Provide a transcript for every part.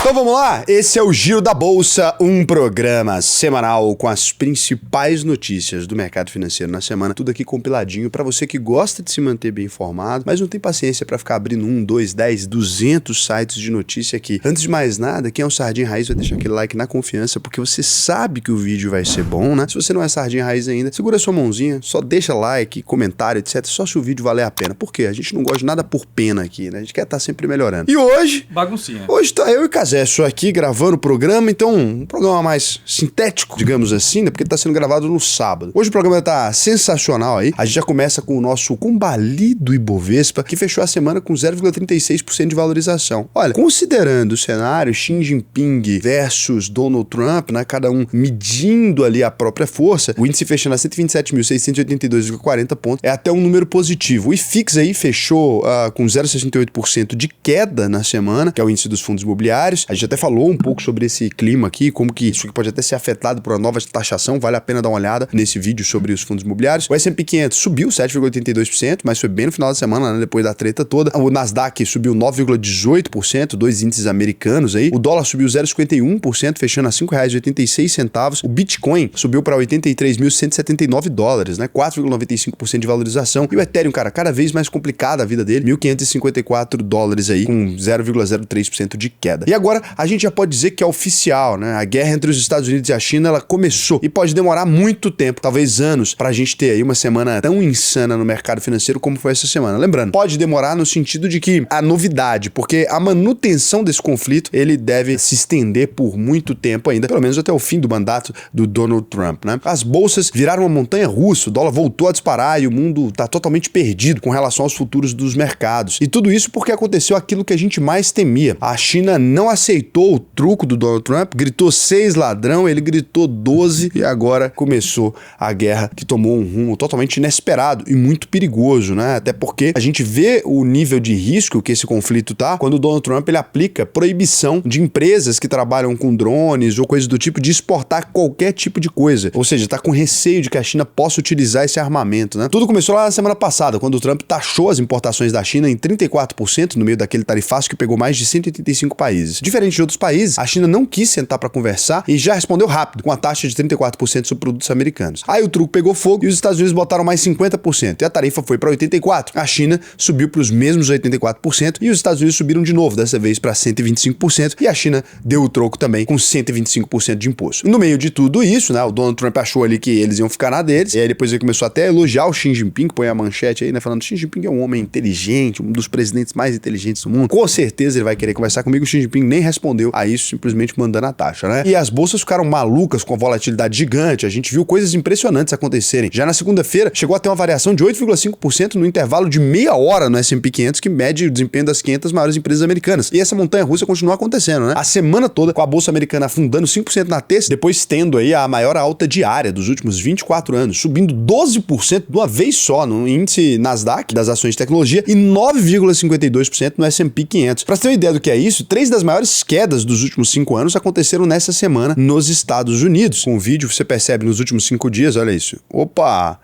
Então vamos lá, esse é o Giro da Bolsa, um programa semanal com as principais notícias do mercado financeiro na semana, tudo aqui compiladinho para você que gosta de se manter bem informado, mas não tem paciência para ficar abrindo 1, 2, 10, 200 sites de notícia aqui. Antes de mais nada, quem é um Sardinha Raiz vai deixar aquele like na confiança, porque você sabe que o vídeo vai ser bom, né? Se você não é Sardinha Raiz ainda, segura sua mãozinha, só deixa like, comentário, etc, só se o vídeo valer a pena. Por quê? A gente não gosta de nada por pena aqui, né? A gente quer estar sempre melhorando. E hoje... baguncinha. Hoje tá eu e Cazé aqui gravando o programa, então um programa mais sintético, digamos assim, né? Porque ele tá sendo gravado no sábado. Hoje o programa tá sensacional aí. A gente já começa com o nosso combalido Ibovespa, que fechou a semana com 0,36% de valorização. Olha, considerando o cenário Xi Jinping versus Donald Trump, né? Cada um medindo ali a própria força, o índice fechando a 127.682,40 pontos, é até um número positivo. O IFIX aí fechou com 0,68% de queda na semana, que é o índice dos fundos imobiliários. A gente até falou um pouco sobre esse clima aqui, como que isso pode até ser afetado por uma nova taxação, vale a pena dar uma olhada nesse vídeo sobre os fundos imobiliários. O S&P 500 subiu 7,82%, mas foi bem no final da semana, né, depois da treta toda. O Nasdaq subiu 9,18%, dois índices americanos aí. O dólar subiu 0,51%, fechando a R$ 5,86. O Bitcoin subiu para $83.179, né, 4,95% de valorização. E o Ethereum, cara, cada vez mais complicada a vida dele, $1.554 aí, com 0,03% de queda. E agora a gente já pode dizer que é oficial, né? A guerra entre os Estados Unidos e a China, ela começou e pode demorar muito tempo, talvez anos, pra gente ter aí uma semana tão insana no mercado financeiro como foi essa semana. Lembrando, pode demorar no sentido de que a novidade, porque a manutenção desse conflito, ele deve se estender por muito tempo ainda, pelo menos até o fim do mandato do Donald Trump, né? As bolsas viraram uma montanha russa, o dólar voltou a disparar e o mundo tá totalmente perdido com relação aos futuros dos mercados. E tudo isso porque aconteceu aquilo que a gente mais temia. A China não aceitou o truco do Donald Trump, gritou 6 ladrão, ele gritou 12 e agora começou a guerra que tomou um rumo totalmente inesperado e muito perigoso, né? Até porque a gente vê o nível de risco que esse conflito tá quando o Donald Trump ele aplica proibição de empresas que trabalham com drones ou coisas do tipo de exportar qualquer tipo de coisa. Ou seja, tá com receio de que a China possa utilizar esse armamento, né? Tudo começou lá na semana passada, quando o Trump taxou as importações da China em 34% no meio daquele tarifaço que pegou mais de 185 países. Diferente de outros países, a China não quis sentar para conversar e já respondeu rápido, com a taxa de 34% sobre produtos americanos. Aí o truco pegou fogo e os Estados Unidos botaram mais 50%, e a tarifa foi para 84%. A China subiu para os mesmos 84% e os Estados Unidos subiram de novo, dessa vez para 125%, e a China deu o troco também com 125% de imposto. No meio de tudo isso, né, o Donald Trump achou ali que eles iam ficar na deles, e aí depois ele começou até a elogiar o Xi Jinping, que põe a manchete aí, né, falando que Xi Jinping é um homem inteligente, um dos presidentes mais inteligentes do mundo. Com certeza ele vai querer conversar comigo. O Xi Jinping nem respondeu a isso, simplesmente mandando a taxa, né? E as bolsas ficaram malucas com a volatilidade gigante. A gente viu coisas impressionantes acontecerem. Já na segunda-feira, chegou a ter uma variação de 8,5% no intervalo de meia hora no S&P 500, que mede o desempenho das 500 maiores empresas americanas. E essa montanha-russa continua acontecendo, né? A semana toda, com a bolsa americana afundando 5% na terça, depois tendo aí a maior alta diária dos últimos 24 anos, subindo 12% de uma vez só no índice Nasdaq das ações de tecnologia e 9,52% no S&P 500. Pra ter uma ideia do que é isso, 3 das maiores quedas dos últimos 5 anos aconteceram nessa semana nos Estados Unidos. Com o vídeo você percebe nos últimos 5 dias, olha isso. Opa!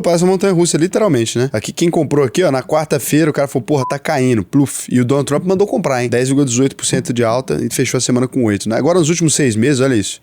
Parece uma montanha-russa, literalmente, né? Aqui, quem comprou aqui, ó, na quarta-feira, o cara falou, porra, tá caindo, pluf. E o Donald Trump mandou comprar, hein? 10,18% de alta e fechou a semana com 8%, né? Agora, nos últimos 6 meses, olha isso.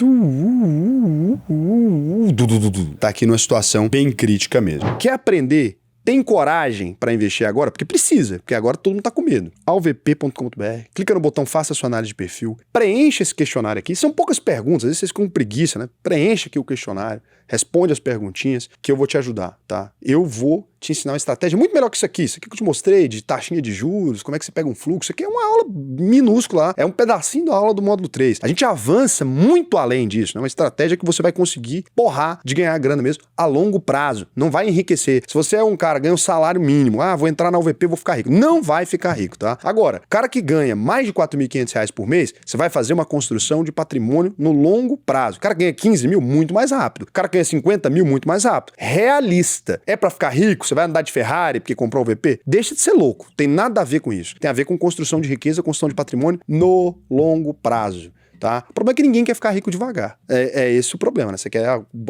Tá aqui numa situação bem crítica mesmo. Quer aprender? Tem coragem para investir agora? Porque precisa, porque agora todo mundo tá com medo. alvp.com.br, clica no botão faça sua análise de perfil, preencha esse questionário aqui. São poucas perguntas, às vezes vocês ficam com preguiça, né? Preencha aqui o questionário, responde as perguntinhas que eu vou te ajudar, tá? Eu vou te ensinar uma estratégia muito melhor que isso aqui que eu te mostrei, de taxinha de juros, como é que você pega um fluxo. Isso aqui é uma aula minúscula, é um pedacinho da aula do módulo 3. A gente avança muito além disso, né? Uma estratégia que você vai conseguir porrar de ganhar grana mesmo a longo prazo. Não vai enriquecer. Se você é um cara, ganha um salário mínimo, vou entrar na UVP, vou ficar rico. Não vai ficar rico, tá? Agora, cara que ganha mais de R$4.500 por mês, você vai fazer uma construção de patrimônio no longo prazo. O cara que ganha 15 mil, muito mais rápido. O cara que ganha 50 mil, muito mais rápido. Realista. É pra ficar rico? Você vai andar de Ferrari porque comprou o VP? Deixa de ser louco. Tem nada a ver com isso. Tem a ver com construção de riqueza, construção de patrimônio no longo prazo. Tá? O problema é que ninguém quer ficar rico devagar. É esse o problema, né? Você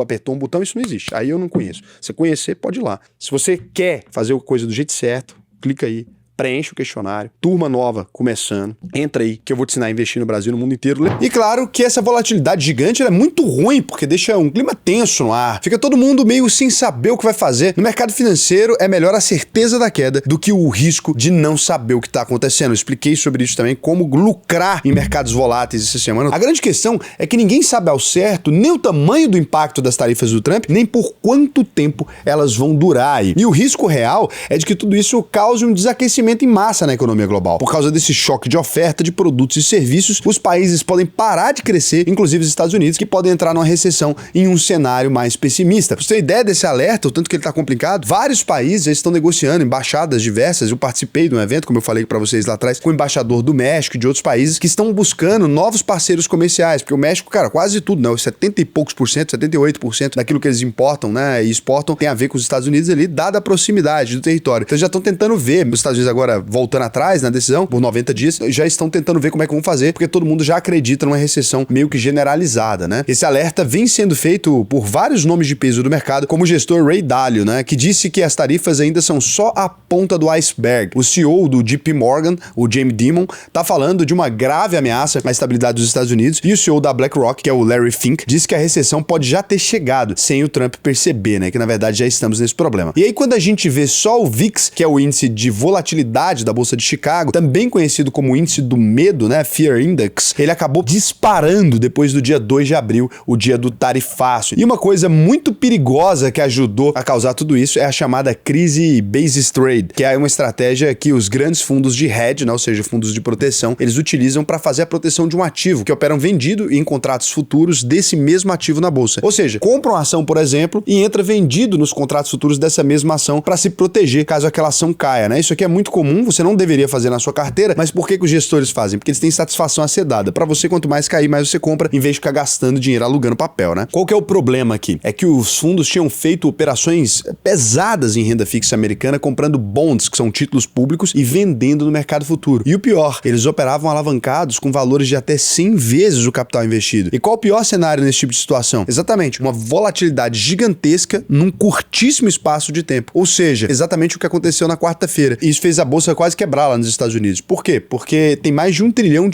apertou um botão, isso não existe. Aí eu não conheço. Se conhecer, pode ir lá. Se você quer fazer a coisa do jeito certo, clica aí, preenche o questionário, turma nova começando, entra aí que eu vou te ensinar a investir no Brasil e no mundo inteiro. E claro que essa volatilidade gigante é muito ruim, porque deixa um clima tenso no ar, fica todo mundo meio sem saber o que vai fazer. No mercado financeiro é melhor a certeza da queda do que o risco de não saber o que está acontecendo. Eu expliquei sobre isso também, como lucrar em mercados voláteis essa semana. A grande questão é que ninguém sabe ao certo nem o tamanho do impacto das tarifas do Trump, nem por quanto tempo elas vão durar aí. E o risco real é de que tudo isso cause um desaquecimento em massa na economia global. Por causa desse choque de oferta de produtos e serviços, os países podem parar de crescer, inclusive os Estados Unidos, que podem entrar numa recessão em um cenário mais pessimista. Pra você ter ideia desse alerta, o tanto que ele tá complicado, vários países já estão negociando, embaixadas diversas. Eu participei de um evento, como eu falei pra vocês lá atrás, com o embaixador do México e de outros países que estão buscando novos parceiros comerciais, porque o México, cara, quase tudo, né, 70 e poucos por cento, 78% daquilo que eles importam, né, e exportam tem a ver com os Estados Unidos ali, dada a proximidade do território. Então já estão tentando ver, os Estados Unidos agora voltando atrás na decisão, por 90 dias, já estão tentando ver como é que vão fazer, porque todo mundo já acredita numa recessão meio que generalizada, né? Esse alerta vem sendo feito por vários nomes de peso do mercado, como o gestor Ray Dalio, né, que disse que as tarifas ainda são só a ponta do iceberg. O CEO do JP Morgan, o Jamie Dimon, tá falando de uma grave ameaça à estabilidade dos Estados Unidos, e o CEO da BlackRock, que é o Larry Fink, disse que a recessão pode já ter chegado, sem o Trump perceber, né, que na verdade já estamos nesse problema. E aí quando a gente vê só o VIX, que é o índice de volatilidade da Bolsa de Chicago, também conhecido como índice do medo, né, Fear Index, ele acabou disparando depois do dia 2 de abril, o dia do tarifácio. E uma coisa muito perigosa que ajudou a causar tudo isso é a chamada crise basis trade, que é uma estratégia que os grandes fundos de hedge, né, ou seja, fundos de proteção, eles utilizam para fazer a proteção de um ativo, que operam vendido em contratos futuros desse mesmo ativo na bolsa. Ou seja, compra uma ação, por exemplo, e entra vendido nos contratos futuros dessa mesma ação para se proteger caso aquela ação caia, né? Isso aqui é muito comum, você não deveria fazer na sua carteira, mas por que os gestores fazem? Porque eles têm satisfação a ser dada. Para você, quanto mais cair, mais você compra, em vez de ficar gastando dinheiro alugando papel, né? Qual que é o problema aqui? É que os fundos tinham feito operações pesadas em renda fixa americana, comprando bonds, que são títulos públicos, e vendendo no mercado futuro. E o pior, eles operavam alavancados com valores de até 100 vezes o capital investido. E qual o pior cenário nesse tipo de situação? Exatamente, uma volatilidade gigantesca num curtíssimo espaço de tempo. Ou seja, exatamente o que aconteceu na quarta-feira. E isso fez a bolsa quase quebrar lá nos Estados Unidos. Por quê? Porque tem mais de $1 trilhão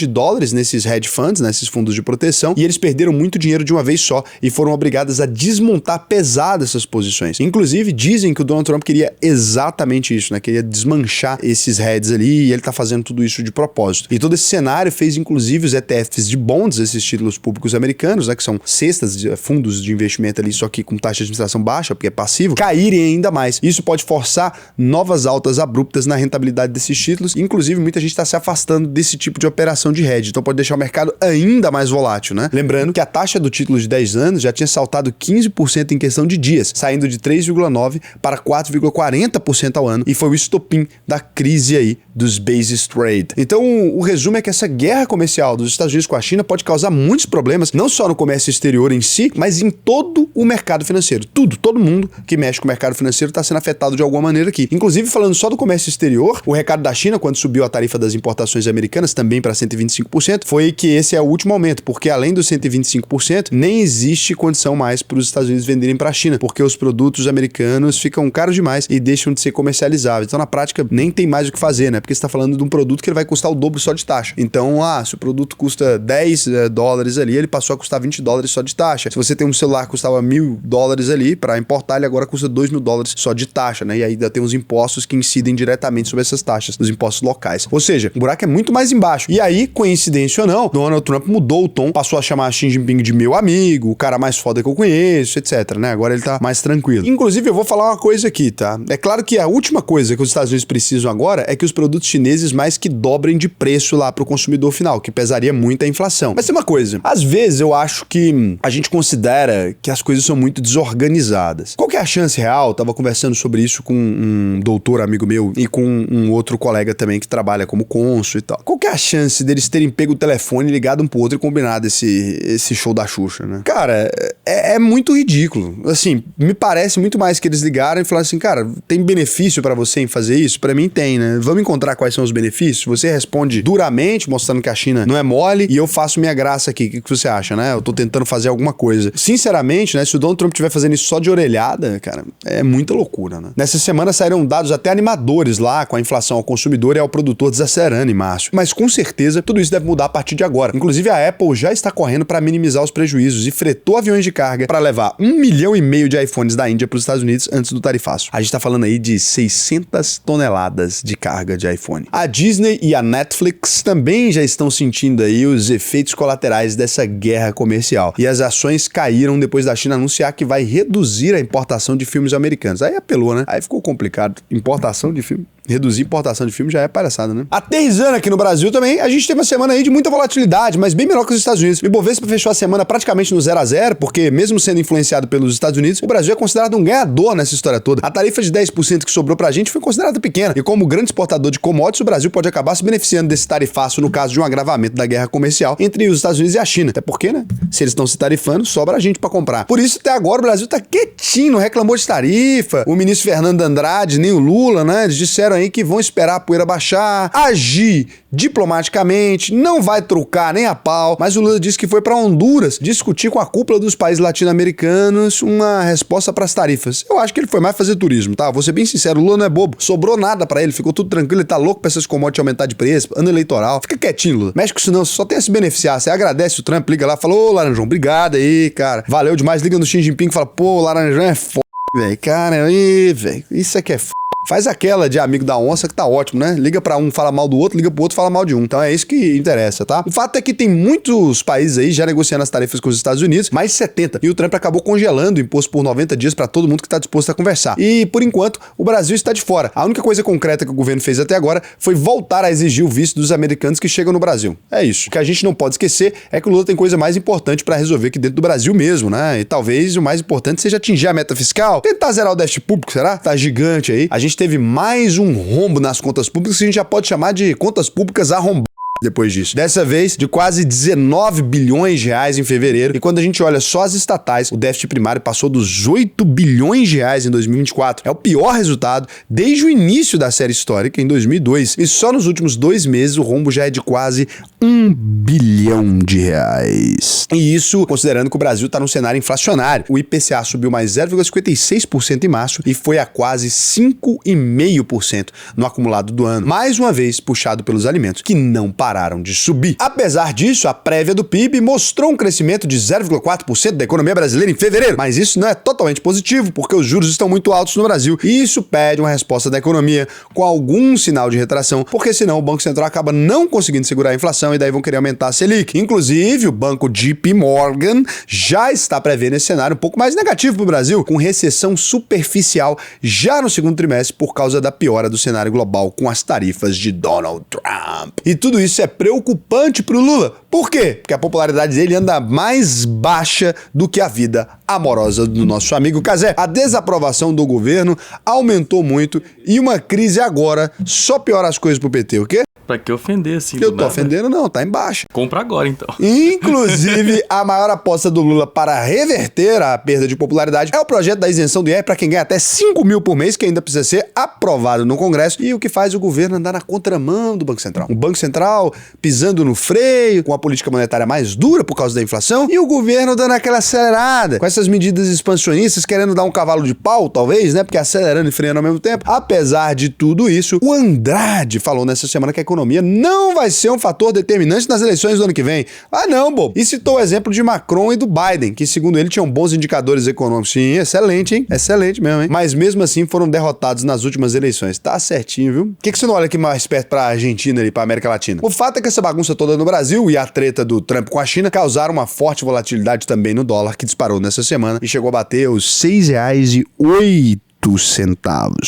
nesses hedge funds, nesses fundos de proteção, e eles perderam muito dinheiro de uma vez só e foram obrigados a desmontar pesado essas posições. Inclusive, dizem que o Donald Trump queria exatamente isso, né? Queria desmanchar esses hedges ali, e ele tá fazendo tudo isso de propósito. E todo esse cenário fez, inclusive, os ETFs de bonds, esses títulos públicos americanos, né? Que são cestas de fundos de investimento ali, só que com taxa de administração baixa, porque é passivo, caírem ainda mais. Isso pode forçar novas altas abruptas na rentabilidade desses títulos. Inclusive, muita gente está se afastando desse tipo de operação de hedge, então pode deixar o mercado ainda mais volátil, né? Lembrando que a taxa do título de 10 anos já tinha saltado 15% em questão de dias, saindo de 3,9% para 4,40% ao ano, e foi o estopim da crise aí dos basis trade. Então, o resumo é que essa guerra comercial dos Estados Unidos com a China pode causar muitos problemas, não só no comércio exterior em si, mas em todo o mercado financeiro. Todo mundo que mexe com o mercado financeiro está sendo afetado de alguma maneira aqui. Inclusive, falando só do comércio exterior, o recado da China, quando subiu a tarifa das importações americanas também para 125%, foi que esse é o último aumento, porque além dos 125%, nem existe condição mais para os Estados Unidos venderem para a China, porque os produtos americanos ficam caros demais e deixam de ser comercializáveis. Então, na prática, nem tem mais o que fazer, né? Porque você está falando de um produto que ele vai custar o dobro só de taxa. Então, se o produto custa $10 ali, ele passou a custar $20 só de taxa. Se você tem um celular que custava $1.000 ali, para importar, ele agora custa $2.000 só de taxa, né? E aí ainda tem os impostos que incidem diretamente sobre essas taxas, os impostos locais. Ou seja, o buraco é muito mais embaixo. E aí, coincidência ou não, Donald Trump mudou o tom, passou a chamar Xi Jinping de meu amigo, o cara mais foda que eu conheço, etc, né? Agora ele tá mais tranquilo. Inclusive, eu vou falar uma coisa aqui, tá? É claro que a última coisa que os Estados Unidos precisam agora é que os produtos chineses mais que dobrem de preço lá pro consumidor final, que pesaria muito a inflação. Mas tem uma coisa, às vezes eu acho que a gente considera que as coisas são muito desorganizadas. Qual que é a chance real? Eu tava conversando sobre isso com um doutor amigo meu e com um outro colega também que trabalha como cônsul e tal. Qual que é a chance deles terem pego o telefone, ligado um pro outro e combinado esse show da Xuxa, né? Cara, é muito ridículo. Assim, me parece muito mais que eles ligaram e falaram assim, cara, tem benefício pra você em fazer isso? Pra mim tem, né? Vamos encontrar quais são os benefícios? Você responde duramente, mostrando que a China não é mole, e eu faço minha graça aqui. O que você acha, né? Eu tô tentando fazer alguma coisa. Sinceramente, né? Se o Donald Trump estiver fazendo isso só de orelhada, cara, é muita loucura, né? Nessa semana saíram dados até animadores lá, com a inflação ao consumidor e ao produtor desacelerando em março. Mas com certeza tudo isso deve mudar a partir de agora. Inclusive a Apple já está correndo para minimizar os prejuízos e fretou aviões de carga para levar 1,5 milhão de iPhones da Índia para os Estados Unidos antes do tarifaço. A gente está falando aí de 600 toneladas de carga de iPhone. A Disney e a Netflix também já estão sentindo aí os efeitos colaterais dessa guerra comercial. E as ações caíram depois da China anunciar que vai reduzir a importação de filmes americanos. Aí apelou, né? Aí ficou complicado. Importação de filme. Reduzir importação de filme já é palhaçada, né? Aterrissando aqui no Brasil também, a gente teve uma semana aí de muita volatilidade, mas bem menor que os Estados Unidos. O Ibovespa fechou a semana praticamente no 0 a 0, porque mesmo sendo influenciado pelos Estados Unidos, o Brasil é considerado um ganhador nessa história toda. A tarifa de 10% que sobrou pra gente foi considerada pequena, e como grande exportador de commodities, o Brasil pode acabar se beneficiando desse tarifaço no caso de um agravamento da guerra comercial entre os Estados Unidos e a China. Até porque, né? Se eles estão se tarifando, sobra a gente pra comprar. Por isso, até agora, o Brasil tá quietinho, não reclamou de tarifa. O ministro Fernando Andrade, nem o Lula, né? Eles disseram aí que vão esperar a poeira baixar, agir diplomaticamente, não vai trocar nem a pau, mas o Lula disse que foi para Honduras discutir com a cúpula dos países latino-americanos uma resposta para as tarifas. Eu acho que ele foi mais fazer turismo, tá? Vou ser bem sincero, o Lula não é bobo, sobrou nada para ele, ficou tudo tranquilo, ele tá louco pra essas commodities aumentar de preço, ano eleitoral. Fica quietinho, Lula. Mexe com isso não, só tem a se beneficiar. Você agradece o Trump, liga lá, fala, ô Laranjão, obrigado aí, cara, valeu demais, liga no Xi Jinping e fala, pô, o Laranjão é foda, velho, cara, aí, velho, isso aqui é foda. Faz aquela de amigo da onça que tá ótimo, né? Liga pra um, fala mal do outro, liga pro outro, fala mal de um. Então é isso que interessa, tá? O fato é que tem muitos países aí já negociando as tarifas com os Estados Unidos, mais de 70. E o Trump acabou congelando o imposto por 90 dias pra todo mundo que tá disposto a conversar. E, por enquanto, o Brasil está de fora. A única coisa concreta que o governo fez até agora foi voltar a exigir o visto dos americanos que chegam no Brasil. É isso. O que a gente não pode esquecer é que o Lula tem coisa mais importante pra resolver aqui dentro do Brasil mesmo, né? E talvez o mais importante seja atingir a meta fiscal, tentar zerar o déficit público, será? Tá gigante aí. A gente teve mais um rombo nas contas públicas que a gente já pode chamar de contas públicas arrombadas depois disso. Dessa vez, de quase 19 bilhões de reais em fevereiro. E quando a gente olha só as estatais, o déficit primário passou dos 8 bilhões de reais em 2024. É o pior resultado desde o início da série histórica, em 2002. E só nos últimos 2 meses o rombo já é de quase 1 bilhão de reais. E isso considerando que o Brasil está num cenário inflacionário. O IPCA subiu mais 0,56% em março e foi a quase 5,5% no acumulado do ano. Mais uma vez puxado pelos alimentos, que não pararam de subir. Apesar disso, a prévia do PIB mostrou um crescimento de 0,4% da economia brasileira em fevereiro. Mas isso não é totalmente positivo, porque os juros estão muito altos no Brasil. E isso pede uma resposta da economia com algum sinal de retração, porque senão o Banco Central acaba não conseguindo segurar a inflação e daí vão querer aumentar a Selic. Inclusive, o banco JP Morgan já está prevendo esse cenário um pouco mais negativo para o Brasil, com recessão superficial já no segundo trimestre por causa da piora do cenário global com as tarifas de Donald Trump. E tudo isso é preocupante pro Lula. Por quê? Porque a popularidade dele anda mais baixa do que a vida amorosa do nosso amigo Cazé. A desaprovação do governo aumentou muito e uma crise agora só piora as coisas pro PT, o quê? Pra que ofender, assim, Eu tô ofendendo não, tá embaixo. Compra agora, então. Inclusive, a maior aposta do Lula para reverter a perda de popularidade é o projeto da isenção do IR para quem ganha até 5 mil por mês, que ainda precisa ser aprovado no Congresso, e o que faz o governo andar na contramão do Banco Central. O Banco Central pisando no freio, com a política monetária mais dura por causa da inflação, e o governo dando aquela acelerada, com essas medidas expansionistas, querendo dar um cavalo de pau, talvez, né? Porque acelerando e freando ao mesmo tempo. Apesar de tudo isso, o Andrade falou nessa semana que a economia não vai ser um fator determinante nas eleições do ano que vem. Ah, não, bobo. E citou o exemplo de Macron e do Biden, que segundo ele tinham bons indicadores econômicos. Sim, excelente, hein? Excelente mesmo, hein? Mas mesmo assim foram derrotados nas últimas eleições. Tá certinho, viu? Por que você não olha aqui mais perto pra Argentina e pra América Latina? O fato é que essa bagunça toda no Brasil e a treta do Trump com a China causaram uma forte volatilidade também no dólar, que disparou nessa semana e chegou a bater os R$6,08.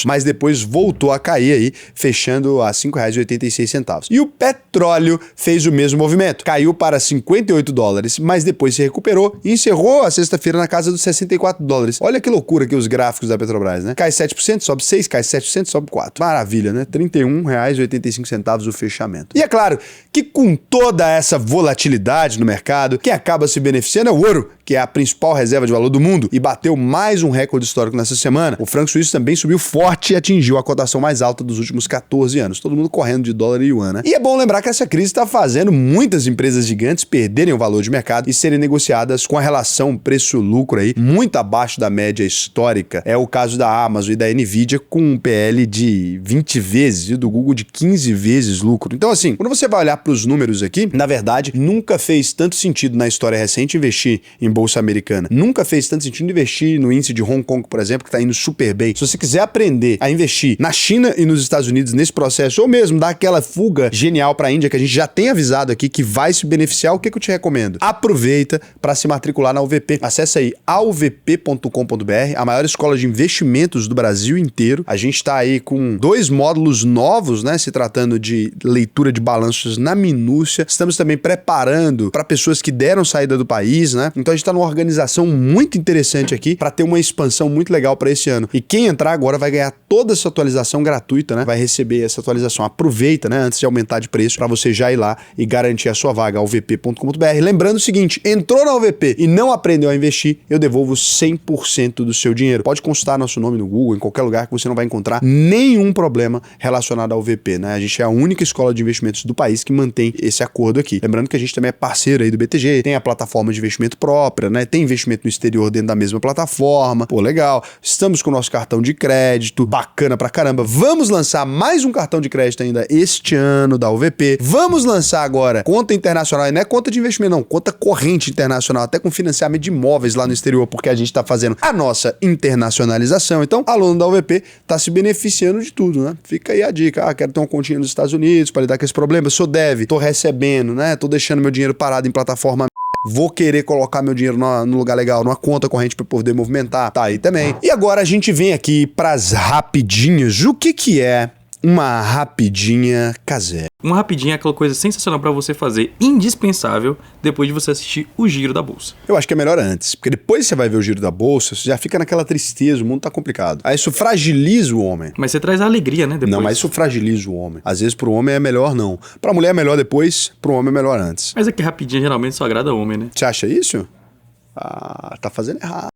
Mas depois voltou a cair aí, fechando a R$5,86. E o petróleo fez o mesmo movimento. Caiu para $58, mas depois se recuperou e encerrou a sexta-feira na casa dos $64. Olha que loucura aqui os gráficos da Petrobras, né? Cai 7%, sobe 6%, cai 7%, sobe 4%. Maravilha, né? R$31,85 o fechamento. E é claro que com toda essa volatilidade no mercado, quem acaba se beneficiando é o ouro, que é a principal reserva de valor do mundo e bateu mais um recorde histórico nessa semana. O franco franco suíço também subiu forte e atingiu a cotação mais alta dos últimos 14 anos. Todo mundo correndo de dólar e yuan, né? E é bom lembrar que essa crise está fazendo muitas empresas gigantes perderem o valor de mercado e serem negociadas com a relação preço-lucro aí muito abaixo da média histórica. É o caso da Amazon e da Nvidia com um PL de 20 vezes e do Google de 15 vezes lucro. Então assim, quando você vai olhar para os números aqui, na verdade, nunca fez tanto sentido na história recente investir em bolsa americana. Nunca fez tanto sentido investir no índice de Hong Kong, por exemplo, que está indo super bem. Se você quiser aprender a investir na China e nos Estados Unidos nesse processo, ou mesmo dar aquela fuga genial para a Índia que a gente já tem avisado aqui que vai se beneficiar, o que eu te recomendo? Aproveita para se matricular na UVP. Acesse aí auvp.com.br, a maior escola de investimentos do Brasil inteiro. A gente está aí com 2 módulos novos, né, se tratando de leitura de balanços na minúcia. Estamos também preparando para pessoas que deram saída do país, né? Então a gente está numa organização muito interessante aqui para ter uma expansão muito legal para esse ano. E quem entrar agora vai ganhar toda essa atualização gratuita, né? Vai receber essa atualização. Aproveita, né, antes de aumentar de preço para você já ir lá e garantir a sua vaga, auvp.com.br. Lembrando o seguinte, entrou na UVP e não aprendeu a investir, eu devolvo 100% do seu dinheiro. Pode consultar nosso nome no Google, em qualquer lugar que você não vai encontrar nenhum problema relacionado à UVP, né? A gente é a única escola de investimentos do país que mantém esse acordo aqui. Lembrando que a gente também é parceiro aí do BTG, tem a plataforma de investimento própria, né? Tem investimento no exterior dentro da mesma plataforma. Pô, legal. Estamos com o nosso cartão de crédito, bacana pra caramba. Vamos lançar mais um cartão de crédito ainda este ano da UVP. Vamos lançar agora conta internacional, e não é conta de investimento não, conta corrente internacional, até com financiamento de imóveis lá no exterior, porque a gente tá fazendo a nossa internacionalização. Então, aluno da UVP tá se beneficiando de tudo, né? Fica aí a dica. Quero ter uma continha nos Estados Unidos para lidar com esse problema. Sou dev, tô recebendo, né? Tô deixando meu dinheiro parado em plataforma. Vou querer colocar meu dinheiro no lugar legal, numa conta corrente para poder movimentar. Tá aí também. E agora a gente vem aqui pras rapidinhas. O que é uma rapidinha caseira? Uma rapidinha é aquela coisa sensacional pra você fazer, indispensável, depois de você assistir o Giro da Bolsa. Eu acho que é melhor antes, porque depois você vai ver o Giro da Bolsa, você já fica naquela tristeza, o mundo tá complicado. Aí isso fragiliza o homem. Mas você traz a alegria, né? Depois. Não, mas isso fragiliza o homem. Às vezes pro homem é melhor não. Pra mulher é melhor depois, pro homem é melhor antes. Mas é que rapidinha geralmente só agrada homem, né? Você acha isso? Tá fazendo errado.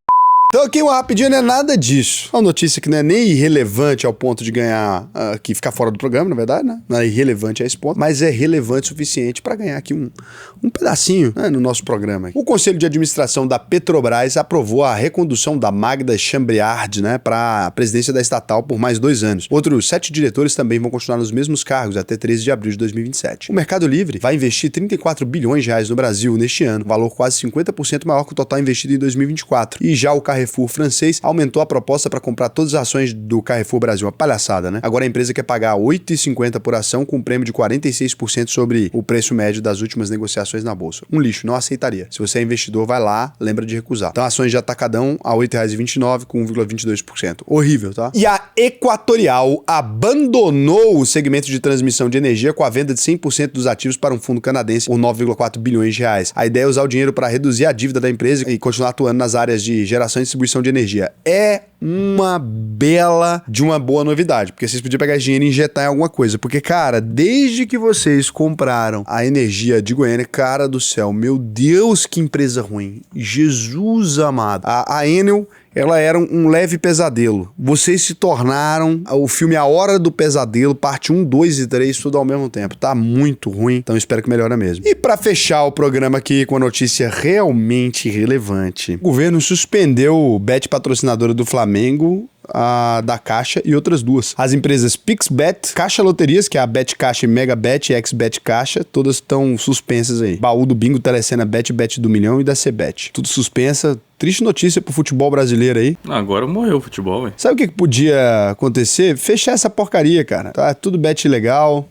Então aqui uma rapidinha não é nada disso. Uma notícia que não é nem irrelevante ao ponto de ganhar, que ficar fora do programa, na verdade, né? Não é irrelevante a esse ponto, mas é relevante o suficiente para ganhar aqui um pedacinho, né, no nosso programa. O Conselho de Administração da Petrobras aprovou a recondução da Magda Chambriard, né, para a presidência da estatal por mais 2 anos. Outros 7 diretores também vão continuar nos mesmos cargos até 13 de abril de 2027. O Mercado Livre vai investir 34 bilhões de reais no Brasil neste ano, valor quase 50% maior que o total investido em 2024. E já o Carrefour francês aumentou a proposta para comprar todas as ações do Carrefour Brasil. Uma palhaçada, né? Agora a empresa quer pagar R$ 8,50 por ação com um prêmio de 46% sobre o preço médio das últimas negociações na bolsa. Um lixo, não aceitaria. Se você é investidor, vai lá, lembra de recusar. Então ações de atacadão a R$ 8,29 com 1,22%. Horrível, tá? E a Equatorial abandonou o segmento de transmissão de energia com a venda de 100% dos ativos para um fundo canadense por 9,4 bilhões de reais. A ideia é usar o dinheiro para reduzir a dívida da empresa e continuar atuando nas áreas de geração e distribuição de energia. É uma bela de uma boa novidade, porque vocês podiam pegar esse dinheiro e injetar em alguma coisa, porque, cara, desde que vocês compraram a energia de Goiânia, cara do céu, meu Deus, que empresa ruim, Jesus amado, a Enel, ela era um leve pesadelo. Vocês se tornaram o filme A Hora do Pesadelo, parte 1, 2 e 3, tudo ao mesmo tempo. Tá muito ruim, então espero que melhore mesmo. E pra fechar o programa aqui com uma notícia realmente relevante. O governo suspendeu o bet patrocinadora do Flamengo, a da Caixa e outras 2. As empresas PixBet, Caixa Loterias, que é a Bet Caixa e Mega Bet e XBet Caixa, todas estão suspensas aí. Baú do Bingo, Telecena Bet, Bet do Milhão e da CBet. Tudo suspensa. Triste notícia pro futebol brasileiro aí. Agora morreu o futebol, velho. Sabe o que podia acontecer? Fechar essa porcaria, cara. Tá tudo bet legal,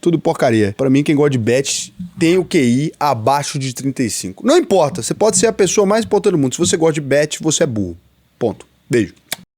tudo porcaria. Pra mim, quem gosta de bet tem o QI abaixo de 35. Não importa, você pode ser a pessoa mais importante do mundo. Se você gosta de bet, você é burro. Ponto. Beijo.